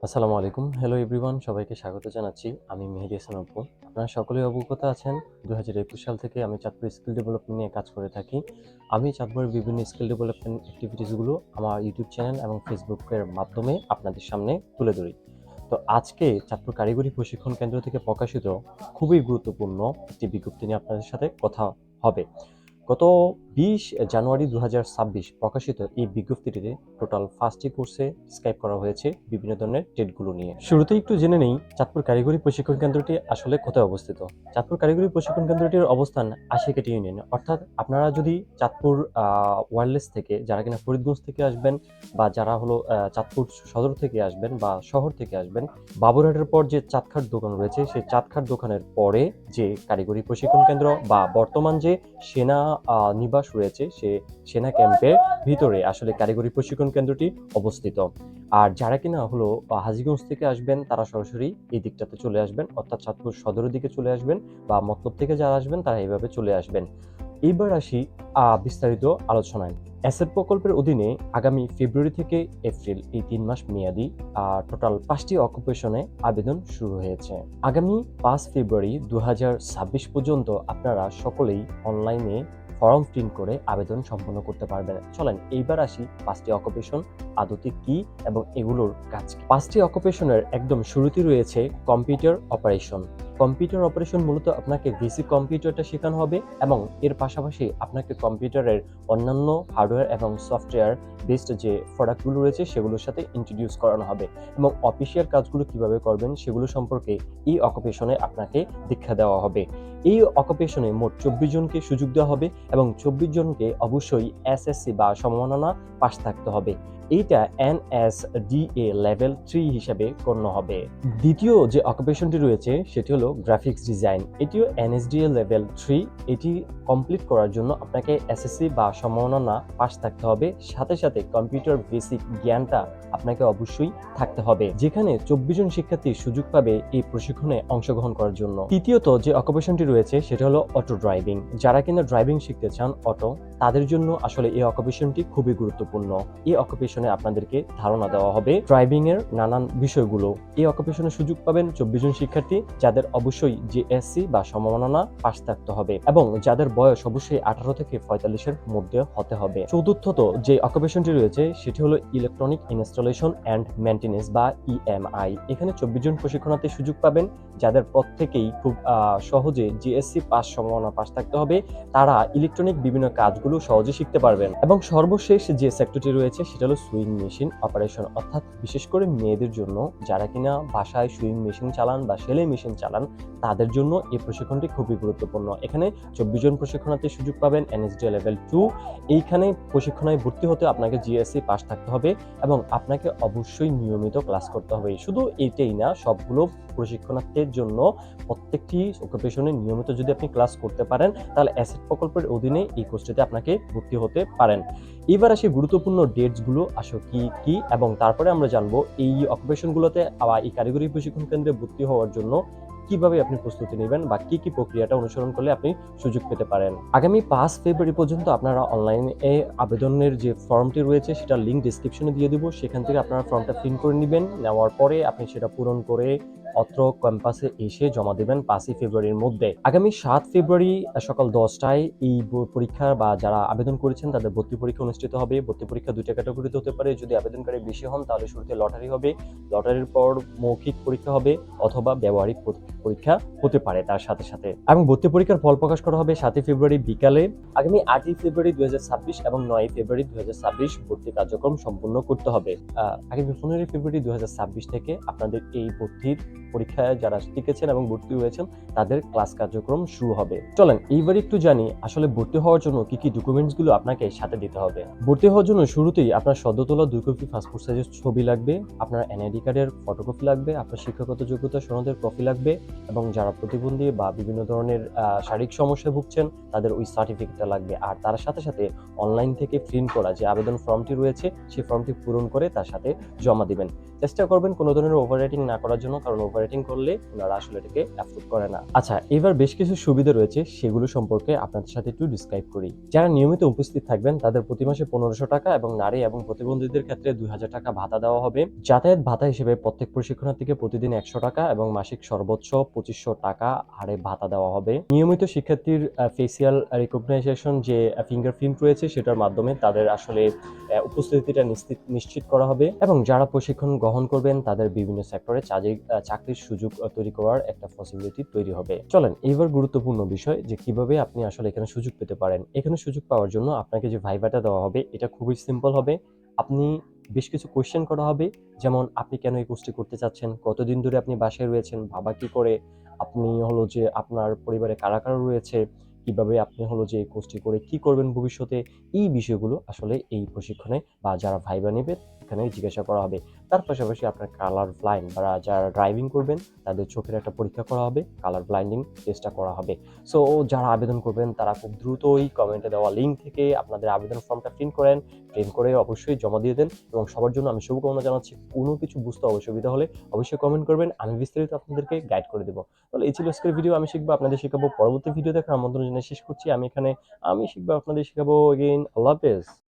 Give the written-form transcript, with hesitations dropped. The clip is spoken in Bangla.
আসসালামু আলাইকুম। হ্যালো এভরিওয়ান, সবাইকে স্বাগত জানাচ্ছি। আমি মেহেদী হাসান অপু। আপনারা সকলেই অবগত আছেন ২০২১ সাল থেকে আমি চাঁদপুর স্কিল ডেভেলপমেন্ট নিয়ে কাজ করে থাকি। আমি চাঁদপুরের বিভিন্ন স্কিল ডেভেলপমেন্ট অ্যাক্টিভিটিসগুলো আমার ইউটিউব চ্যানেল এবং ফেসবুকের মাধ্যমে আপনাদের সামনে তুলে ধরি। তো আজকে চাঁদপুর কারিগরি প্রশিক্ষণ কেন্দ্র থেকে প্রকাশিত খুবই গুরুত্বপূর্ণ একটি বিজ্ঞপ্তি নিয়ে আপনাদের সাথে কথা হবে। গত ২০ জানুয়ারি ২০২৬ প্রকাশিত এই বিজ্ঞপ্তিটিতে টোটাল ৫টি কোর্সে স্ক্রাইব করা হয়েছে বিভিন্ন ধরনের ডেটগুলো নিয়ে। শুরুতেই একটু জেনে নেই চাঁদপুর কারিগরি প্রশিক্ষণ কেন্দ্রটি আসলে কোথায় অবস্থিত। চাঁদপুর কারিগরি প্রশিক্ষণ কেন্দ্রটির অবস্থান আশিয়াকাটি ইউনিয়নে। অর্থাৎ আপনারা যদি চাঁদপুর ওয়্যারলেস থেকে যারা কিনা ফরিদগঞ্জ থেকে আসবেন বা যারা হলো চাঁদপুর সদর থেকে আসবেন বা শহর থেকে আসবেন, বাবুরহাটের পর যে চাঁদখাট দোকান রয়েছে সেই চাঁদখাট দোকানের পরে যে কারিগরি প্রশিক্ষণ কেন্দ্র বা বর্তমান যে সেনা নিবাস রয়েছে সে সেনা ক্যাম্পের ভিতরে আসলে কারিগরি প্রশিক্ষণ কেন্দ্রটি অবস্থিত। আর যারা কিনা হলো হাজীগঞ্জ থেকে আসবেন তারা সরাসরি এই দিকটাতে চলে আসবেন, অর্থাৎ চাঁদপুর সদরের দিকে চলে আসবেন, বা মতলব থেকে যারা আসবেন তারা এইভাবে চলে আসবেন। এইবার আসি বিস্তারিত আলোচনায়। অ্যাসেট প্রকল্পের অধীনে আগামী ফেব্রুয়ারি থেকে এপ্রিল এই ৩ মাস মেয়াদি টোটাল ৫টি অকুপেশনে আবেদন শুরু হয়েছে। আগামী ৫ ফেব্রুয়ারি ২০২৬ পর্যন্ত আপনারা সকলেই অনলাইনে ফর্ম প্রিন্ট করে আবেদন সম্পন্ন করতে পারবেন। চলেন এইবার আসি ৫টি অকুপেশন আদতে কি এবং এগুলোর কাজ কি। ৫টি অকুপেশনের একদম শুরুতে রয়েছে কম্পিউটার অপারেশন। কম্পিউটার অপারেশন মূলত আপনাকে বেসিক কম্পিউটারটা শেখানো হবে এবং এর পাশাপাশি আপনাকে কম্পিউটারের অন্যান্য হার্ডওয়্যার এবং সফটওয়্যার বেসড যে প্রোডাক্টগুলো রয়েছে সেগুলোর সাথে ইন্ট্রোডিউস করানো হবে এবং অফিসিয়াল কাজগুলো কিভাবে করবেন সেগুলো সম্পর্কে এই অকুপেশনে আপনাকে দীক্ষা দেওয়া হবে। এই অকুপেশনে মোট ২৪ জনকে সুযোগ দেওয়া হবে এবং ২৪ জনকে অবশ্যই এসএসসি বা সমমাননা পাস থাকতে হবে। এইটা এনএসডিএ লেভেল 3 হিসেবে গণ্য হবে। দ্বিতীয় যে অকুপেশনটি রয়েছে সেটি হলো গ্রাফিক্স ডিজাইন। এটিও এনএসডিএ লেভেল 3। এটি কমপ্লিট করার জন্য আপনাকে এসএসসি বা সমমাননা পাস থাকতে হবে, সাথে সাথে কম্পিউটার বেসিক জ্ঞানটা আপনাকে অবশ্যই থাকতে হবে। যেখানে ২৪ জন শিক্ষার্থী সুযোগ পাবে এই প্রশিক্ষণে অংশগ্রহণ করার জন্য। তৃতীয়ত যে অকুপেশনটি রয়েছে সেটা হলো অটো ড্রাইভিং। যারা কিনা ড্রাইভিং শিখতে চান অটো, তাদের জন্য আসলে এই অকুপেশনটি খুবই গুরুত্বপূর্ণ। এই অকুপেশনে আপনাদেরকে ধারণা দেওয়া হবে ড্রাইভিং এর নানান বিষয়গুলো। এই অকুপেশনে সুযোগ পাবেন ২৪ জন শিক্ষার্থী, যাদের অবশ্যই জিএসসি বা সমমাননা পাস থাকতে হবে এবং যাদের বয়স অবশ্যই 18 থেকে 45 এর মধ্যে হতে হবে। চতুর্থত যে অকুপেশনটি রয়েছে সেটি হলো ইলেকট্রনিক ইনস্টলেশন অ্যান্ড মেইনটেনেন্স বা ইএমআই। এখানে ২৪ জন প্রশিক্ষণার্থী সুযোগ পাবেন, যাদের প্রত্যেকেই খুব সহজে জিএসসি পাস সমমাননা পাস থাকতে হবে। তারা ইলেকট্রনিক বিভিন্ন কাজগুলো সহজে শিখতে পারবেন। এবং সর্বশেষ যে সেক্টরটি রয়েছে সেটা হলো সুইং মেশিন অপারেশন, অর্থাৎ বিশেষ করে মেয়েদের জন্য যারা কিনা বাসায় সুইং মেশিন চালান বা সেলাই মেশিন চালান তাদের জন্য এই প্রশিক্ষণটি খুবই গুরুত্বপূর্ণ। এখানে ২৪ জন প্রশিক্ষণার্থী সুযোগ পাবেন এনএসডি লেভেল 2। এইখানে প্রশিক্ষণে ভর্তি হতে আপনাকে জিএসসি পাস থাকতে হবে এবং আপনাকে অবশ্যই নিয়মিত ক্লাস করতে হবে। শুধু এটাই না, সবগুলো প্রশিক্ষণার্থীর জন্য প্রত্যেকটি অকুপেশনে নিয়মিত যদি আপনি ক্লাস করতে পারেন তাহলে অ্যাসেট প্রকল্পের অধীনে এই কোর্সটিতে আপনাকে ভর্তি হতে পারেন। এবার আসি গুরুত্বপূর্ণ ডেটসগুলো আসলে কি কি এবং তারপরে আমরা জানবো এই অকুপেশনগুলোতে আবার এই কারিগরি প্রশিক্ষণ কেন্দ্রে ভর্তি হওয়ার জন্য কিভাবে আপনি প্রস্তুতি নেবেন বা কি কি প্রক্রিয়াটা অনুসরণ করলে আপনি সুযোগ পেতে পারেন। আগামী ৫ ফেব্রুয়ারি পর্যন্ত আপনারা অনলাইনে আবেদনের যে ফর্মটি রয়েছে সেটা লিঙ্ক ডিসক্রিপশনে দিয়ে দিব, সেখান থেকে আপনারা ফর্মটা ফিল করে নেবেন। নেওয়ার পরে আপনি সেটা পূরণ করে অত্র ক্যাম্পাসে এসে জমা দেবেন ৫ই ফেব্রুয়ারির মধ্যে। আগামী ৭ ফেব্রুয়ারি সকাল 10টায় এই পরীক্ষা বা যারা আবেদন করেছেন তাদের ভর্তি পরীক্ষা অনুষ্ঠিত হবে। ভর্তি পরীক্ষা ২টা ক্যাটাগরিতে হতে পারে। যদি আবেদনকারী বেশি হন তাহলে শুরুতে লটারি হবে, লটারির পর মৌখিক পরীক্ষা হবে অথবা ব্যবহারিক পরীক্ষা হতে পারে তার সাথে সাথে। এবং ভর্তি পরীক্ষার ফল প্রকাশ করা হবে ৭ই ফেব্রুয়ারি বিকালে। আগামী ৮ই ফেব্রুয়ারি ২০২৬ এবং ৯ই ফেব্রুয়ারি ২০২৬ ভর্তি কার্যক্রম সম্পূর্ণ করতে হবে। আগামী ১৫ই ফেব্রুয়ারি ২০২৬ থেকে আপনাদের এই ভর্তির পরীক্ষায় যারা টিকেছেন এবং ভর্তি হয়েছেন তাদের ক্লাস কার্যক্রম শুরু হবে। চলেন এইবার একটু জানি আসলে ভর্তি হওয়ার জন্য কি কি ডকুমেন্টস গুলো আপনাকে সাথে দিতে হবে। ভর্তি হওয়ার জন্য শুরুতেই আপনার সদ্য তোলা ২ কপি পাসপোর্ট সাইজের ছবি লাগবে, আপনার এনআইডি কার্ডের ফটোকপি লাগবে, আপনার শিক্ষাগত যোগ্যতা সনদের কপি লাগবে এবং যারা প্রতিবন্ধী বা বিভিন্ন ধরনের শারীরিক সমস্যায় ভুগছেন তাদের ওই সার্টিফিকেটটা লাগবে। আর তার সাথে সাথে অনলাইন থেকে প্রিন্ট করা যে আবেদন ফর্মটি রয়েছে সেই ফর্মটি পূরণ করে তার সাথে জমা দিবেন। চেষ্টা করবেন কোনো ধরনের ওভার রাইটিং না করার জন্য, কারণ ওভার অপারেটিং করলে ওনারা আসলে এটাকে অ্যাপ্রুভ করে না। আচ্ছা, এবার বেশ কিছু সুবিধা রয়েছে, সেগুলো সম্পর্কে আপনাদের সাথে একটু ডিসক্রাইব করি। যারা নিয়মিত উপস্থিত থাকবেন তাদের প্রতি মাসে 1500 টাকা এবং নারী এবং প্রতিবন্ধীদের ক্ষেত্রে 2000 টাকা ভাতা দেওয়া হবে। যাতায়াত ভাতা হিসেবে প্রত্যেক প্রশিক্ষণার্থীকে প্রতিদিন 100 টাকা এবং মাসিক সর্বোচ্চ 2500 টাকা হারে ভাতা দেওয়া হবে। নিয়মিত শিক্ষার্থীর ফেসিয়াল রিকগনাইজেশন যে ফিঙ্গারপ্রিন্ট রয়েছে সেটার মাধ্যমে তাদের আসলে উপস্থিতিটা নিশ্চিত করা হবে এবং যারা প্রশিক্ষণ গ্রহণ করবেন তাদের বিভিন্ন সেক্টরে চাকরির সুযোগ তৈরি করার একটা পসিবিলিটি তৈরি হবে। চলেন এবার গুরুত্বপূর্ণ বিষয় যে কিভাবে আপনি আসলে এখানে সুযোগ পেতে পারেন। এখানে সুযোগ পাওয়ার জন্য আপনাকে যে ভাইভাটা দেওয়া হবে এটা খুবই সিম্পল হবে। আপনি বেশ কিছু কোয়েশ্চেন করা হবে, যেমন আপনি কেন এই কোর্সটি করতে চাচ্ছেন, কতদিন ধরে আপনি বাসায় রয়েছেন, বাবা কি করে, আপনি হলো যে আপনার পরিবারে কারা কারা রয়েছে, কিভাবে আপনি হলো যে এই কোর্সটি করে কি করবেন ভবিষ্যতে, এই বিষয়গুলো আসলে এই প্রশিক্ষণে বা যারা ভাইবা নেবে এখানে জিজ্ঞাসা করা হবে। তার পাশাপাশি আপনার কালার ব্লাইন্ড বা যারা ড্রাইভিং করবেন তাদের চোখের একটা পরীক্ষা করা হবে, কালার ব্লাইন্ডিং টেস্টটা করা হবে। সো যারা আবেদন করবেন তারা খুব দ্রুতই কমেন্টে দেওয়া লিঙ্ক থেকে আপনাদের আবেদন ফর্মটা প্রিন্ট করে অবশ্যই জমা দিয়ে দেন এবং সবার জন্য আমি শুভকামনা জানাচ্ছি। কোনো কিছু বুঝতে অসুবিধা হলে অবশ্যই কমেন্ট করবেন, আমি বিস্তারিত আপনাদেরকে গাইড করে দেবো। তাহলে এই ছিল আজকের ভিডিও। আমি শিখবো, আপনাদের শেখাবো। পরবর্তী ভিডিও দেখার আমন্ত্রণ জানিয়ে শেষ করছি। আমি শিখবো, আপনাদের শেখাবো। এগেইন আল্লাহ হাফেজ।